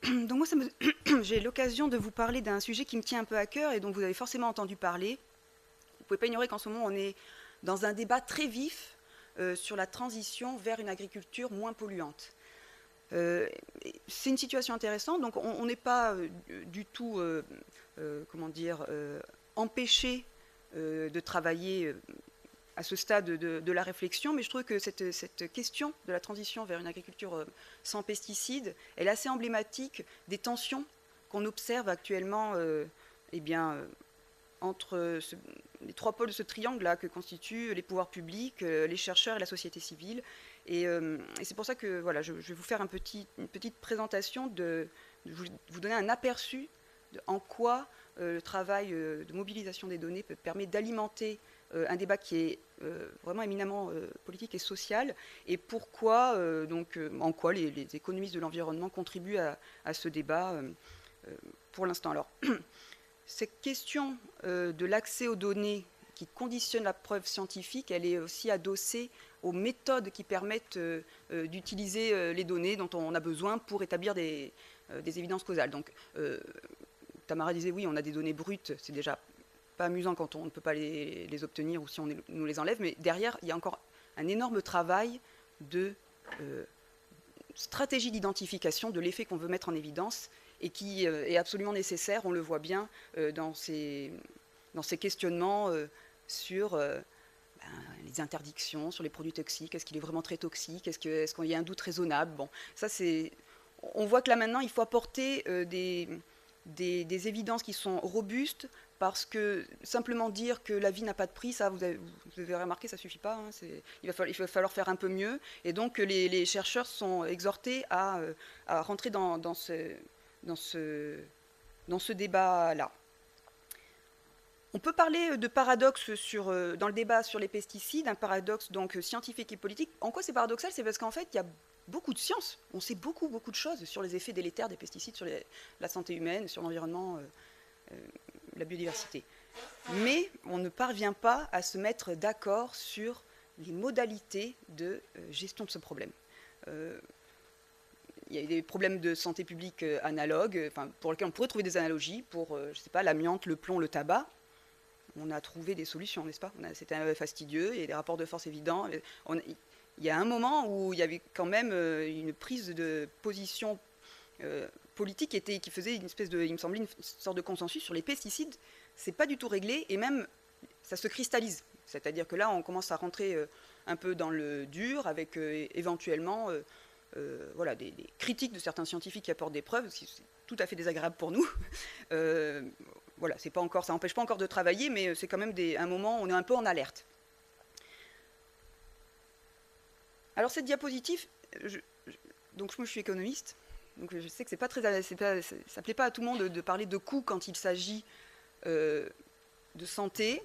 Donc moi, j'ai l'occasion de vous parler d'un sujet qui me tient un peu à cœur et dont vous avez forcément entendu parler. Vous ne pouvez pas ignorer qu'en ce moment, on est dans un débat très vif sur la transition vers une agriculture moins polluante. C'est une situation intéressante, donc on n'est pas du tout, comment dire, empêché de travailler à ce stade de la réflexion, mais je trouve que cette question de la transition vers une agriculture sans pesticides, elle est assez emblématique des tensions qu'on observe actuellement eh bien, entre les trois pôles de ce triangle-là que constituent les pouvoirs publics, les chercheurs et la société civile. Et c'est pour ça que voilà, je vais vous faire une petite présentation, de vous donner un aperçu de en quoi le travail de mobilisation des données permet d'alimenter un débat qui est vraiment éminemment politique et social, et pourquoi, en quoi les économistes de l'environnement contribuent à ce débat pour l'instant. Alors, cette question de l'accès aux données qui conditionne la preuve scientifique, elle est aussi adossée aux méthodes qui permettent d'utiliser les données dont on a besoin pour établir des évidences causales. Donc, Tamara disait oui, on a des données brutes, c'est déjà pas amusant quand on ne peut pas les obtenir ou si on nous les enlève, mais derrière, il y a encore un énorme travail de stratégie d'identification de l'effet qu'on veut mettre en évidence et qui est absolument nécessaire, on le voit bien dans ces questionnements sur les interdictions, sur les produits toxiques, est-ce qu'il est vraiment très toxique, est-ce qu'il y a un doute raisonnable. Bon, ça c'est... On voit que là maintenant, il faut apporter des évidences qui sont robustes, parce que simplement dire que la vie n'a pas de prix, ça, vous avez remarqué, ça ne suffit pas. Hein, il va falloir faire un peu mieux. Et donc, les chercheurs sont exhortés à rentrer dans ce débat-là. On peut parler de paradoxe dans le débat sur les pesticides, un paradoxe donc scientifique et politique. En quoi c'est paradoxal? C'est parce qu'en fait, il y a beaucoup de science. On sait beaucoup de choses sur les effets délétères des pesticides sur la santé humaine, sur l'environnement, la biodiversité. Mais on ne parvient pas à se mettre d'accord sur les modalités de gestion de ce problème. Il y a des problèmes de santé publique analogues, pour lesquels on pourrait trouver des analogies, pour, je ne sais pas, l'amiante, le plomb, le tabac. On a trouvé des solutions, n'est-ce pas? C'était fastidieux, il y a des rapports de force évidents. Il y a un moment où il y avait quand même une prise de position politique qui faisait une espèce de, il me semblait, une sorte de consensus sur les pesticides. C'est pas du tout réglé, et même ça se cristallise. C'est-à-dire que là, on commence à rentrer un peu dans le dur, avec éventuellement voilà, des critiques de certains scientifiques qui apportent des preuves, ce qui est tout à fait désagréable pour nous. Voilà, c'est pas encore, ça n'empêche pas encore de travailler, mais c'est quand même un moment où on est un peu en alerte. Alors cette diapositive, donc moi je suis économiste, donc je sais que ça plaît pas à tout le monde de parler de coûts quand il s'agit de santé,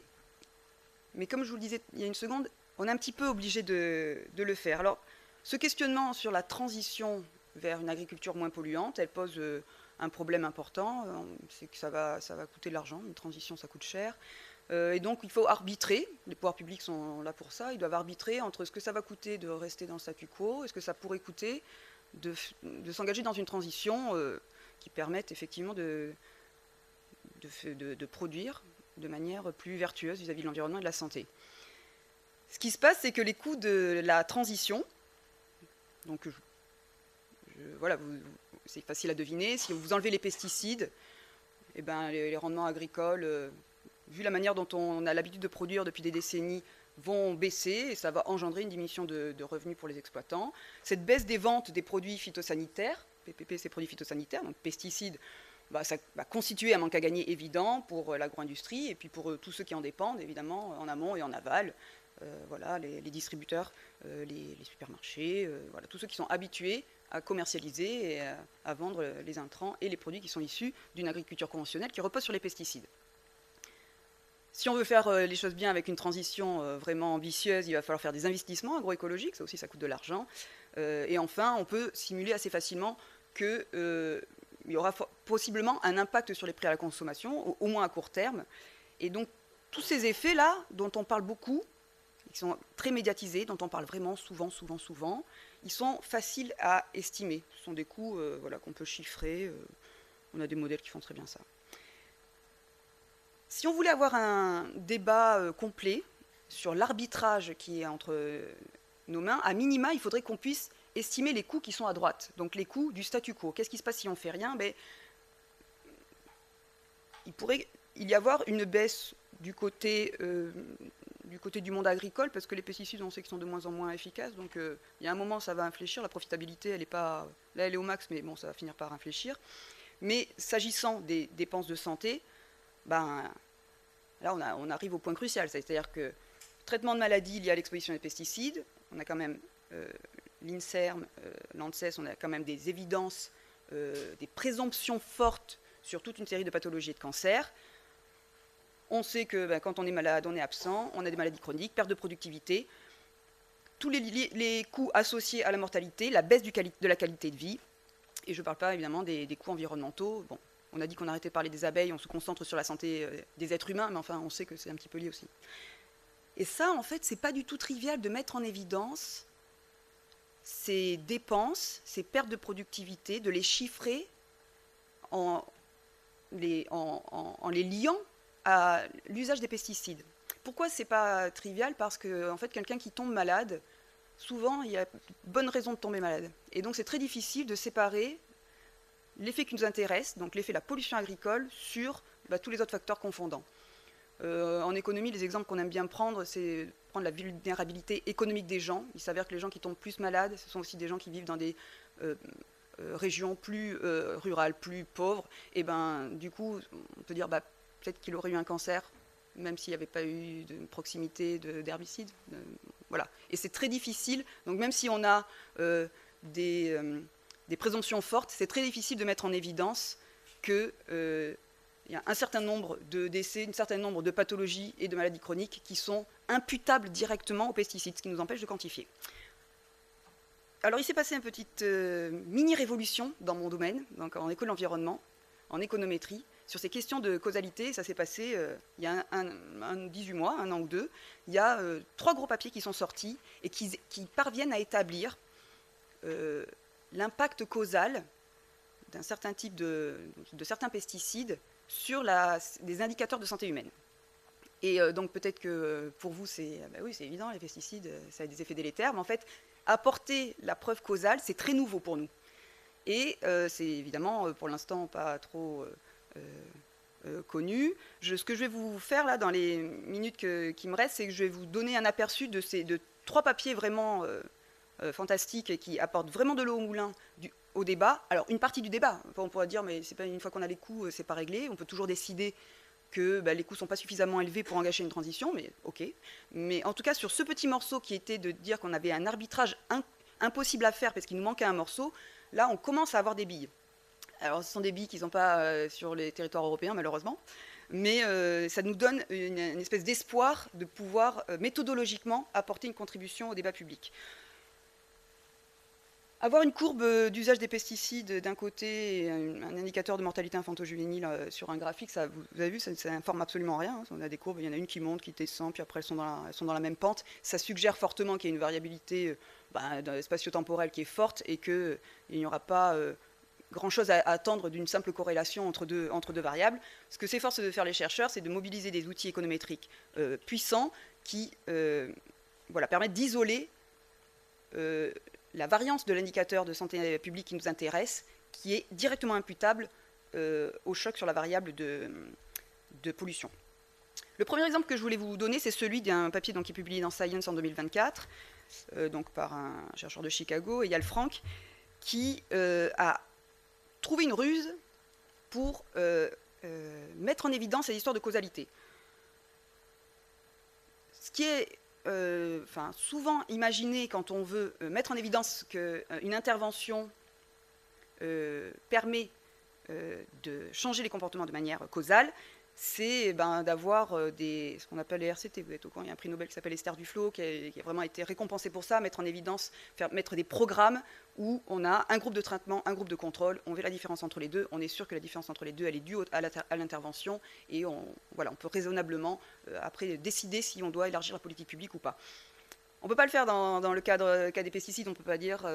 mais comme je vous le disais il y a une seconde, on est un petit peu obligé de le faire. Alors, ce questionnement sur la transition vers une agriculture moins polluante, elle pose un problème important, c'est que ça va coûter de l'argent, une transition ça coûte cher, et donc il faut arbitrer, les pouvoirs publics sont là pour ça, ils doivent arbitrer entre ce que ça va coûter de rester dans le statu quo et ce que ça pourrait coûter de s'engager dans une transition qui permette effectivement de produire de manière plus vertueuse vis-à-vis de l'environnement et de la santé. Ce qui se passe, c'est que les coûts de la transition, donc voilà, c'est facile à deviner, si vous enlevez les pesticides, eh ben, les rendements agricoles, vu la manière dont on a l'habitude de produire depuis des décennies, vont baisser, et ça va engendrer une diminution de revenus pour les exploitants. Cette baisse des ventes des produits phytosanitaires, PPP c'est produits phytosanitaires, donc pesticides, ça va constituer un manque à gagner évident pour l'agro-industrie et puis pour tous ceux qui en dépendent, évidemment, en amont et en aval. Voilà, les distributeurs, les supermarchés, voilà, tous ceux qui sont habitués à commercialiser et à vendre les intrants et les produits qui sont issus d'une agriculture conventionnelle qui repose sur les pesticides. Si on veut faire les choses bien avec une transition vraiment ambitieuse, il va falloir faire des investissements agroécologiques, ça aussi ça coûte de l'argent. Et enfin, on peut simuler assez facilement qu'il y aura possiblement un impact sur les prix à la consommation, au moins à court terme. Et donc tous ces effets-là, dont on parle beaucoup, qui sont très médiatisés, dont on parle vraiment souvent, souvent, souvent, ils sont faciles à estimer. Ce sont des coûts voilà, qu'on peut chiffrer. On a des modèles qui font très bien ça. Si on voulait avoir un débat complet sur l'arbitrage qui est entre nos mains, à minima, il faudrait qu'on puisse estimer les coûts qui sont à droite, donc les coûts du statu quo. Qu'est-ce qui se passe si on ne fait rien? Il pourrait y avoir une baisse du côté du monde agricole, parce que les pesticides, on sait qu'ils sont de moins en moins efficaces, donc il y a un moment, ça va infléchir, la profitabilité, elle est pas... Là, elle est au max, mais bon, ça va finir par infléchir. Mais s'agissant des dépenses de santé, là, on arrive au point crucial, c'est-à-dire que traitement de maladies liées à l'exposition des pesticides, on a quand même l'INSERM, l'ANSES, on a quand même des évidences, des présomptions fortes sur toute une série de pathologies et de cancers. On sait que quand on est malade, on est absent, on a des maladies chroniques, perte de productivité, tous les coûts associés à la mortalité, la baisse de la qualité de vie, et je ne parle pas évidemment des coûts environnementaux. Bon, on a dit qu'on arrêtait de parler des abeilles, on se concentre sur la santé des êtres humains, mais enfin on sait que c'est un petit peu lié aussi. Et ça, en fait, c'est pas du tout trivial de mettre en évidence ces dépenses, ces pertes de productivité, de les chiffrer en les liant à l'usage des pesticides. Pourquoi c'est pas trivial? Parce que en fait, quelqu'un qui tombe malade, souvent, il y a bonne raison de tomber malade. Et donc, c'est très difficile de séparer l'effet qui nous intéresse, donc l'effet de la pollution agricole, sur tous les autres facteurs confondants. En économie, les exemples qu'on aime bien prendre, c'est prendre la vulnérabilité économique des gens. Il s'avère que les gens qui tombent plus malades, ce sont aussi des gens qui vivent dans des régions plus rurales, plus pauvres. Et du coup, on peut dire peut-être qu'il aurait eu un cancer, même s'il n'y avait pas eu de proximité d'herbicides. Voilà. Et c'est très difficile. Donc même si on a des présomptions fortes, c'est très difficile de mettre en évidence que il y a un certain nombre de décès, un certain nombre de pathologies et de maladies chroniques qui sont imputables directement aux pesticides, ce qui nous empêche de quantifier. Alors il s'est passé une petite mini-révolution dans mon domaine, donc en éco de l'environnement, en économétrie, sur ces questions de causalité. Ça s'est passé il y a 18 mois, un an ou deux. Il y a 3 gros papiers qui sont sortis et qui parviennent à établir l'impact causal d'un certain type de certains pesticides sur des indicateurs de santé humaine. Et donc peut-être que pour vous, oui, c'est évident, les pesticides, ça a des effets délétères, mais en fait, apporter la preuve causale, c'est très nouveau pour nous. Et c'est évidemment, pour l'instant, pas trop connu. Ce que je vais vous faire là, dans les minutes qui me restent, c'est que je vais vous donner un aperçu de 3 papiers vraiment fantastiques et qui apportent vraiment de l'eau au moulin au débat. Alors, une partie du débat, on pourrait dire, mais c'est pas une fois qu'on a les coûts, c'est pas réglé. On peut toujours décider que les coûts ne sont pas suffisamment élevés pour engager une transition, mais ok. Mais en tout cas, sur ce petit morceau qui était de dire qu'on avait un arbitrage impossible à faire parce qu'il nous manquait un morceau, là, on commence à avoir des billes. Alors, ce sont des billes qu'ils n'ont pas sur les territoires européens, malheureusement, mais ça nous donne une espèce d'espoir de pouvoir méthodologiquement apporter une contribution au débat public. Avoir une courbe d'usage des pesticides d'un côté et un indicateur de mortalité infanto-juvénile sur un graphique, ça, vous avez vu, ça n'informe absolument rien. On a des courbes, il y en a une qui monte, qui descend, puis après elles sont dans la même pente. Ça suggère fortement qu'il y a une variabilité spatio-temporelle qui est forte et qu'il n'y aura pas grand-chose à attendre d'une simple corrélation entre deux variables. Ce que s'efforcent de faire les chercheurs, c'est de mobiliser des outils économétriques puissants qui permettent d'isoler la variance de l'indicateur de santé publique qui nous intéresse, qui est directement imputable au choc sur la variable de pollution. Le premier exemple que je voulais vous donner, c'est celui d'un papier qui est publié dans Science en 2024, donc par un chercheur de Chicago, Eyal Frank, qui a trouvé une ruse pour mettre en évidence ces histoires de causalité. Ce qui est souvent imaginé quand on veut mettre en évidence qu'une intervention permet de changer les comportements de manière causale, c'est d'avoir ce qu'on appelle les RCT. Vous êtes au courant, il y a un prix Nobel qui s'appelle Esther Duflo, qui a vraiment été récompensé pour ça, mettre en évidence, mettre des programmes où on a un groupe de traitement, un groupe de contrôle, on fait la différence entre les deux, on est sûr que la différence entre les deux, elle est due à l'intervention, et on peut raisonnablement, après, décider si on doit élargir la politique publique ou pas. On ne peut pas le faire dans le cas des pesticides, on ne peut pas dire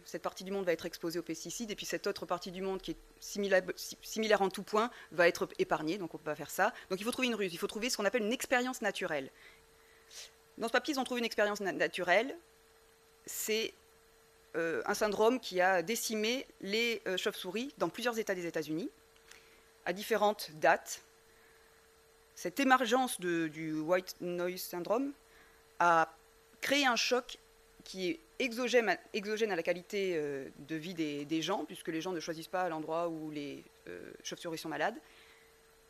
cette partie du monde va être exposée aux pesticides et puis cette autre partie du monde qui est similaire en tout point va être épargnée, donc on ne peut pas faire ça. Donc il faut trouver une ruse, il faut trouver ce qu'on appelle une expérience naturelle. Dans ce papier, ils ont trouvé une expérience naturelle, c'est un syndrome qui a décimé les chauves-souris dans plusieurs États des États-Unis, à différentes dates. Cette émergence du White Noise Syndrome a créer un choc qui est exogène à la qualité de vie des gens, puisque les gens ne choisissent pas l'endroit où les chauves-souris sont malades.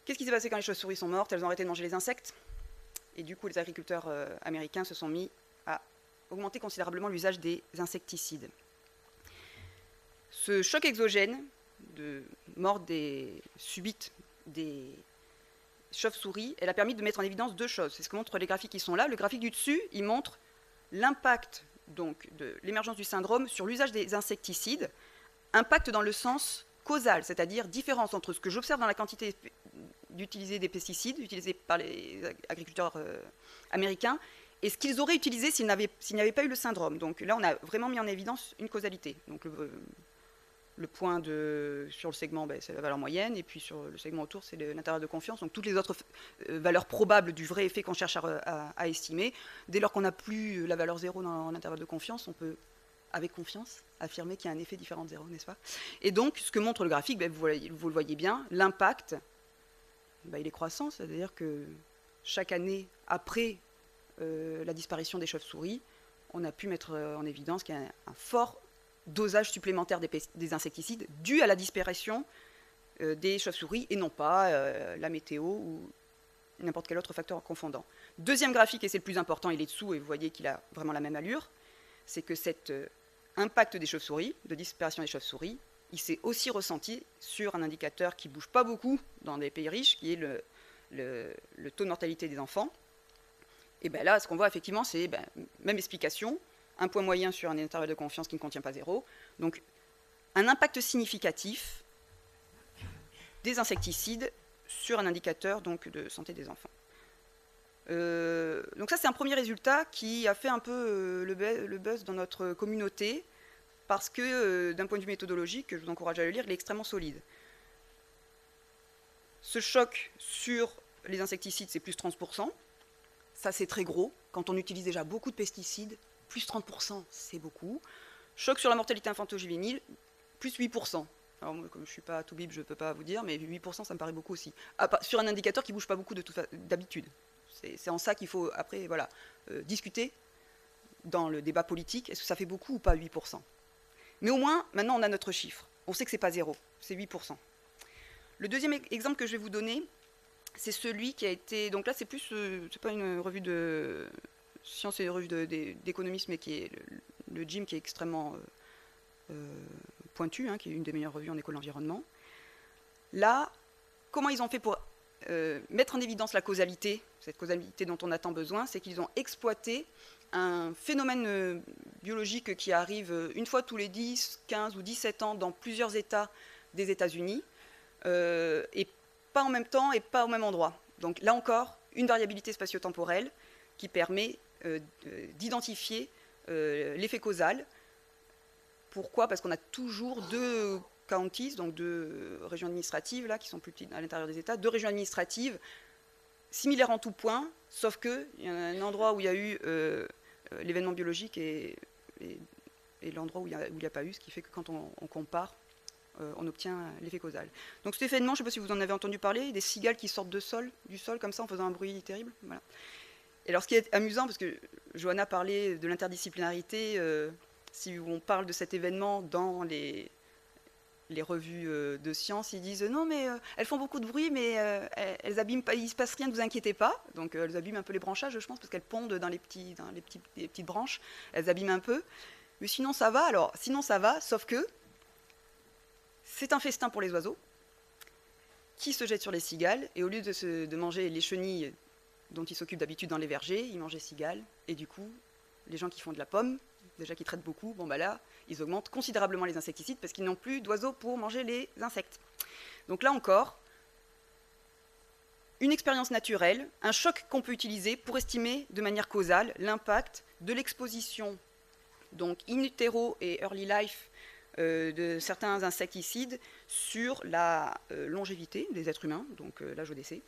Qu'est-ce qui s'est passé quand les chauves-souris sont mortes? Elles ont arrêté de manger les insectes. Et du coup, les agriculteurs américains se sont mis à augmenter considérablement l'usage des insecticides. Ce choc exogène de mort subite des chauves-souris, elle a permis de mettre en évidence deux choses. C'est ce que montrent les graphiques qui sont là. Le graphique du dessus, il montre l'impact donc de l'émergence du syndrome sur l'usage des insecticides, impact dans le sens causal, c'est-à-dire différence entre ce que j'observe dans la quantité d'utiliser des pesticides utilisés par les agriculteurs américains et ce qu'ils auraient utilisé s'il n'y avait pas eu le syndrome. Donc là, on a vraiment mis en évidence une causalité. Donc le point sur le segment, c'est la valeur moyenne, et puis sur le segment autour, c'est l'intervalle de confiance. Donc toutes les autres valeurs probables du vrai effet qu'on cherche à estimer. Dès lors qu'on n'a plus la valeur 0 dans l'intervalle de confiance, on peut, avec confiance, affirmer qu'il y a un effet différent de 0, n'est-ce pas? Et donc, ce que montre le graphique, vous le voyez bien, l'impact, il est croissant, c'est-à-dire que chaque année, après la disparition des chauves-souris, on a pu mettre en évidence qu'il y a un fort dosage supplémentaire des insecticides dû à la disparition des chauves-souris et non pas la météo ou n'importe quel autre facteur confondant. Deuxième graphique, et c'est le plus important, il est dessous et vous voyez qu'il a vraiment la même allure, c'est que cet impact des chauves-souris, de disparition des chauves-souris, il s'est aussi ressenti sur un indicateur qui ne bouge pas beaucoup dans des pays riches, qui est le taux de mortalité des enfants. Et là, ce qu'on voit effectivement, c'est même explication, un point moyen sur un intervalle de confiance qui ne contient pas 0. Donc, un impact significatif des insecticides sur un indicateur donc, de santé des enfants. Donc ça, c'est un premier résultat qui a fait un peu le buzz dans notre communauté, parce que d'un point de vue méthodologique, je vous encourage à le lire, il est extrêmement solide. Ce choc sur les insecticides, c'est plus 30%. Ça, c'est très gros. Quand on utilise déjà beaucoup de pesticides, plus 30%, c'est beaucoup. Choc sur la mortalité infanto-juvénile, plus 8%. Alors moi, comme je ne suis pas tout bib, je ne peux pas vous dire, mais 8%, ça me paraît beaucoup aussi. Sur un indicateur qui ne bouge pas beaucoup d'habitude. C'est en ça qu'il faut, après, discuter dans le débat politique. Est-ce que ça fait beaucoup ou pas 8%? Mais au moins, maintenant, on a notre chiffre. On sait que ce n'est pas 0, c'est 8%. Le deuxième exemple que je vais vous donner, c'est celui qui a été... Donc là, c'est plus... c'est pas une revue de sciences et une revue d'économisme, mais qui est le JIM, qui est extrêmement pointu, qui est une des meilleures revues en école d'environnement. Là, comment ils ont fait pour mettre en évidence la causalité, cette causalité dont on a tant besoin, c'est qu'ils ont exploité un phénomène biologique qui arrive une fois tous les 10, 15 ou 17 ans dans plusieurs États des États-Unis, et pas en même temps et pas au même endroit. Donc là encore, une variabilité spatio-temporelle qui permet d'identifier l'effet causal. Pourquoi? Parce qu'on a toujours deux counties, donc deux régions administratives là, qui sont plus petites à l'intérieur des États, deux régions administratives similaires en tout point, sauf qu'il y a un endroit où il y a eu l'événement biologique et l'endroit où il n'y a pas eu, ce qui fait que quand on compare, on obtient l'effet causal. Donc cet événement, je ne sais pas si vous en avez entendu parler, des cigales qui sortent du sol comme ça en faisant un bruit terrible. Voilà. Et alors ce qui est amusant, parce que Johanna parlait de l'interdisciplinarité, si on parle de cet événement dans les revues de sciences, ils disent non mais elles font beaucoup de bruit, mais elles abîment pas, il ne se passe rien, ne vous inquiétez pas. Donc elles abîment un peu les branchages, je pense, parce qu'elles pondent dans les petites branches, elles abîment un peu. Mais sinon ça va, sauf que c'est un festin pour les oiseaux, qui se jettent sur les cigales, et au lieu de manger les chenilles dont ils s'occupent d'habitude dans les vergers, ils mangent les cigales, et du coup, les gens qui font de la pomme, déjà qui traitent beaucoup, bon bah là, ils augmentent considérablement les insecticides parce qu'ils n'ont plus d'oiseaux pour manger les insectes. Donc là encore, une expérience naturelle, un choc qu'on peut utiliser pour estimer de manière causale l'impact de l'exposition, donc in utero et early life, de certains insecticides sur la longévité des êtres humains, donc l'âge au décès.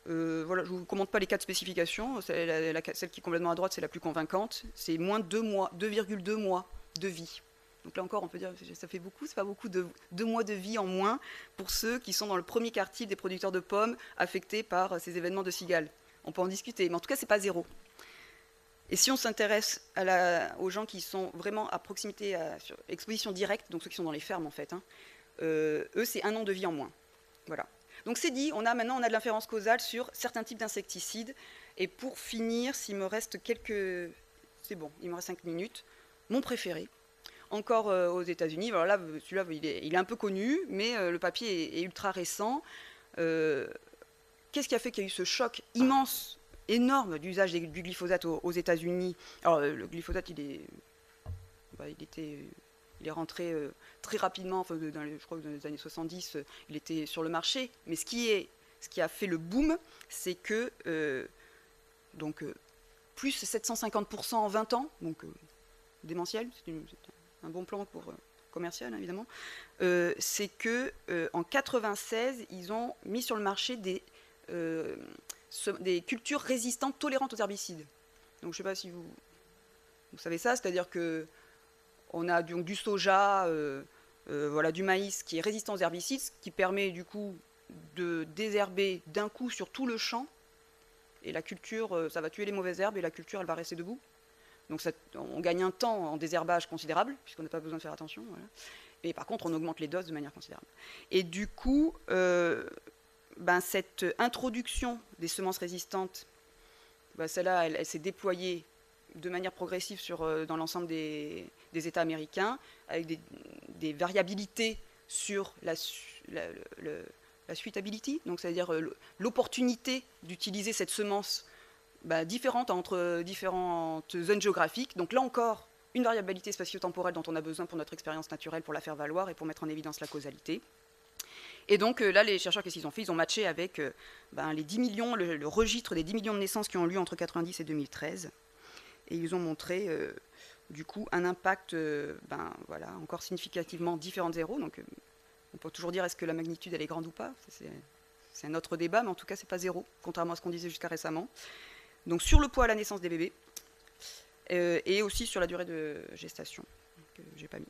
Voilà, je ne vous commente pas les 4 spécifications, celle qui est complètement à droite, c'est la plus convaincante, c'est moins de 2,2 mois de vie. Donc là encore, on peut dire que ça fait beaucoup, c'est pas beaucoup de 2 mois de vie en moins pour ceux qui sont dans le premier quartile des producteurs de pommes affectés par ces événements de cigales. On peut en discuter, mais en tout cas, c'est pas 0. Et si on s'intéresse aux gens qui sont vraiment à proximité, sur exposition directe, donc ceux qui sont dans les fermes en fait, hein, eux, c'est 1 an de vie en moins. Voilà. Donc c'est dit, maintenant on a de l'inférence causale sur certains types d'insecticides. Et pour finir, s'il me reste quelques... C'est bon, il me reste 5 minutes. Mon préféré, encore aux États-Unis. Alors là, celui-là, il est un peu connu, mais le papier est ultra récent. Qu'est-ce qui a fait qu'il y a eu ce choc immense, énorme d'usage du glyphosate aux États-Unis? Alors le glyphosate, il est rentré très rapidement, enfin, je crois que dans les années 70, il était sur le marché. Mais ce qui a fait le boom, c'est que plus 750% en 20 ans, donc démentiel, c'est un bon plan pour commercial, hein, évidemment, c'est que en 96, ils ont mis sur le marché des cultures résistantes, tolérantes aux herbicides. Donc je ne sais pas si vous savez ça, c'est-à-dire que on a donc du soja, voilà, du maïs qui est résistant aux herbicides, ce qui permet du coup de désherber d'un coup sur tout le champ, et la culture, ça va tuer les mauvaises herbes et la culture, elle va rester debout. Donc on gagne un temps en désherbage considérable, puisqu'on n'a pas besoin de faire attention. Voilà. Et par contre, on augmente les doses de manière considérable. Et du coup, cette introduction des semences résistantes, celle-là, elle s'est déployée de manière progressive dans l'ensemble des États américains, avec des variabilités sur la suitability, donc c'est-à-dire l'opportunité d'utiliser cette semence différente entre différentes zones géographiques. Donc là encore, une variabilité spatio-temporelle dont on a besoin pour notre expérience naturelle, pour la faire valoir et pour mettre en évidence la causalité. Et donc là, les chercheurs, qu'est-ce qu'ils ont fait? Ils ont matché avec les 10 millions, le registre des 10 millions de naissances qui ont eu lieu entre 1990 et 2013. Et ils ont montré, du coup, un impact encore significativement différent de 0. Donc on peut toujours dire est-ce que la magnitude, elle est grande ou pas? C'est un autre débat, mais en tout cas, c'est pas 0, contrairement à ce qu'on disait jusqu'à récemment. Donc sur le poids à la naissance des bébés, et aussi sur la durée de gestation, que j'ai pas mis.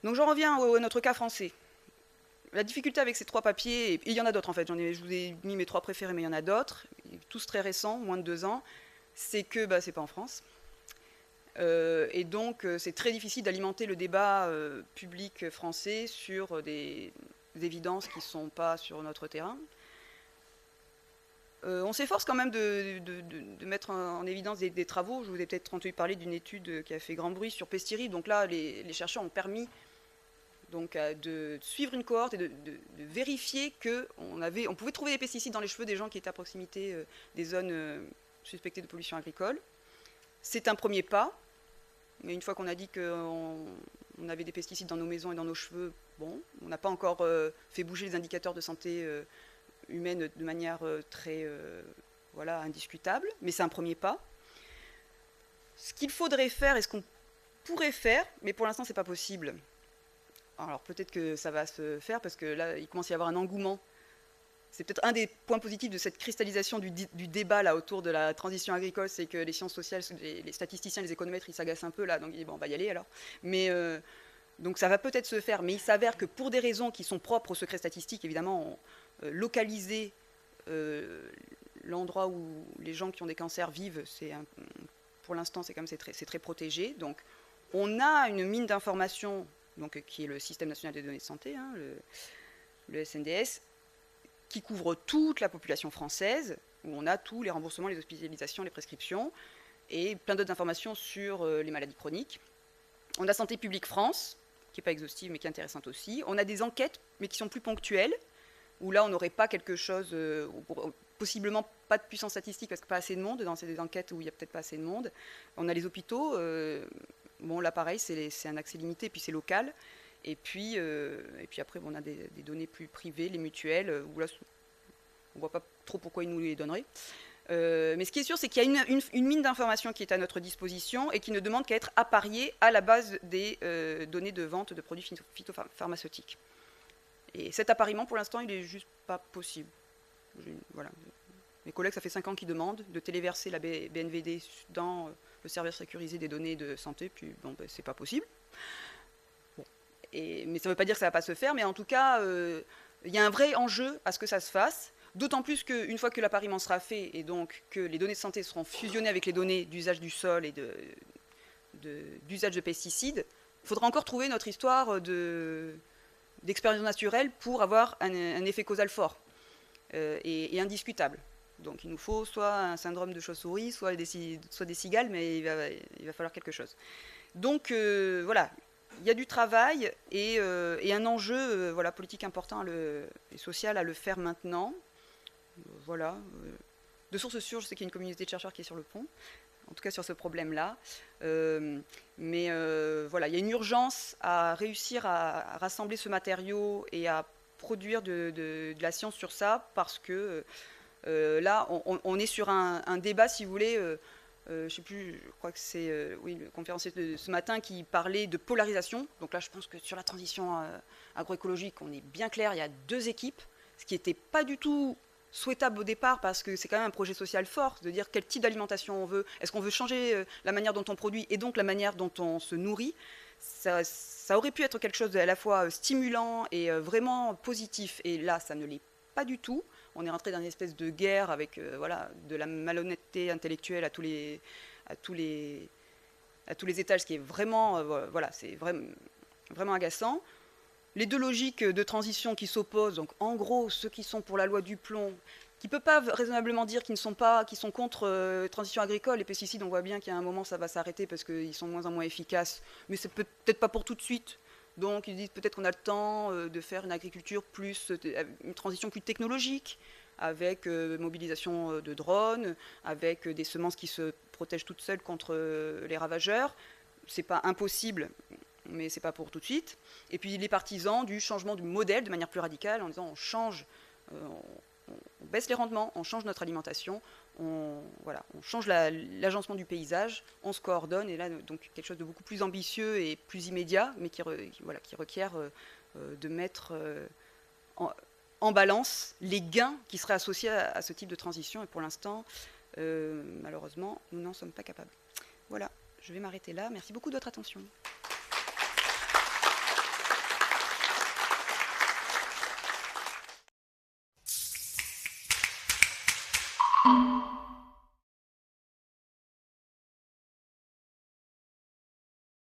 Donc j'en reviens à notre cas français. La difficulté avec ces 3 papiers, et il y en a d'autres en fait, je vous ai mis mes 3 préférés, mais il y en a d'autres, tous très récents, moins de 2 ans, c'est que c'est pas en France. Et donc c'est très difficile d'alimenter le débat public français sur des évidences qui ne sont pas sur notre terrain. On s'efforce quand même de mettre en évidence des travaux. Je vous ai peut-être entendu parler d'une étude qui a fait grand bruit sur Pestiri. Donc là, les chercheurs ont permis de suivre une cohorte et de vérifier qu'on pouvait trouver des pesticides dans les cheveux des gens qui étaient à proximité des zones suspectées de pollution agricole. C'est un premier pas. Mais une fois qu'on a dit qu'on avait des pesticides dans nos maisons et dans nos cheveux, bon, on n'a pas encore fait bouger les indicateurs de santé humaine de manière très indiscutable, mais c'est un premier pas. Ce qu'il faudrait faire et ce qu'on pourrait faire, mais pour l'instant c'est pas possible. Alors peut-être que ça va se faire parce que là il commence à y avoir un engouement. C'est peut-être un des points positifs de cette cristallisation du débat là autour de la transition agricole, c'est que les sciences sociales, les statisticiens, les économètres, ils s'agacent un peu là, donc ils disent bon on va y aller alors. Mais donc ça va peut-être se faire, mais il s'avère que pour des raisons qui sont propres au secret statistique, évidemment, localiser l'endroit où les gens qui ont des cancers vivent, pour l'instant c'est très protégé. Donc on a une mine d'informations, qui est le Système national des données de santé, hein, le SNDS, qui couvre toute la population française, où on a tous les remboursements, les hospitalisations, les prescriptions, et plein d'autres informations sur les maladies chroniques. On a Santé publique France, qui n'est pas exhaustive mais qui est intéressante aussi. On a des enquêtes, mais qui sont plus ponctuelles, où là on n'aurait pas quelque chose, possiblement pas de puissance statistique parce que pas assez de monde, dans ces enquêtes où il n'y a peut-être pas assez de monde. On a les hôpitaux, bon là pareil, c'est un accès limité, et puis c'est local. Et puis après, bon, on a des données plus privées, les mutuelles, où là on ne voit pas trop pourquoi ils nous les donneraient. Mais ce qui est sûr, c'est qu'il y a une mine d'informations qui est à notre disposition et qui ne demande qu'à être appariée à la base des données de vente de produits phytopharmaceutiques. Et cet appariement, pour l'instant, il n'est juste pas possible. Voilà. Mes collègues, ça fait 5 ans qu'ils demandent de téléverser la BNVD dans le serveur sécurisé des données de santé, puis bon, ben, c'est pas possible. Bon. Mais ça ne veut pas dire que ça ne va pas se faire, mais en tout cas, il y a un vrai enjeu à ce que ça se fasse. D'autant plus qu'une fois que l'appariement sera fait et donc que les données de santé seront fusionnées avec les données d'usage du sol et d'usage de pesticides, il faudra encore trouver notre histoire d'expérience naturelle pour avoir un effet causal fort et indiscutable. Donc il nous faut soit un syndrome de chauve-souris, soit des cigales, mais il va falloir quelque chose. Donc voilà, il y a du travail et un enjeu voilà, politique important et social à le faire maintenant. Voilà. De source sûre, je sais qu'il y a une communauté de chercheurs qui est sur le pont, en tout cas sur ce problème-là. Mais voilà, il y a une urgence à réussir à rassembler ce matériau et à produire de la science sur ça, parce que là, on est sur un débat, si vous voulez, je ne sais plus, je crois que c'est oui, le conférencier de ce matin qui parlait de polarisation. Donc là, je pense que sur la transition agroécologique, on est bien clair, il y a 2 équipes, ce qui n'était pas du tout souhaitable au départ, parce que c'est quand même un projet social fort, de dire quel type d'alimentation on veut, est-ce qu'on veut changer la manière dont on produit et donc la manière dont on se nourrit. Ça aurait pu être quelque chose à la fois stimulant et vraiment positif, et là ça ne l'est pas du tout. On est rentré dans une espèce de guerre avec voilà, de la malhonnêteté intellectuelle à tous les étages, ce qui est vraiment, voilà, c'est vraiment agaçant. Les 2 logiques de transition qui s'opposent, donc en gros ceux qui sont pour la loi du plomb, qui ne peuvent pas raisonnablement dire qu'ils sont contre transition agricole. Les pesticides, on voit bien qu'à un moment ça va s'arrêter parce qu'ils sont de moins en moins efficaces, mais c'est peut-être pas pour tout de suite. Donc ils disent peut-être qu'on a le temps de faire une agriculture plus, une transition plus technologique, avec mobilisation de drones, avec des semences qui se protègent toutes seules contre les ravageurs. C'est pas impossible, mais c'est pas pour tout de suite. Et puis les partisans du changement du modèle de manière plus radicale, en disant on change, on baisse les rendements, on change notre alimentation, voilà, on change l'agencement du paysage, on se coordonne, et là donc quelque chose de beaucoup plus ambitieux et plus immédiat, mais qui requiert de mettre en balance les gains qui seraient associés à ce type de transition, et pour l'instant, malheureusement, nous n'en sommes pas capables. Voilà, je vais m'arrêter là. Merci beaucoup de votre attention.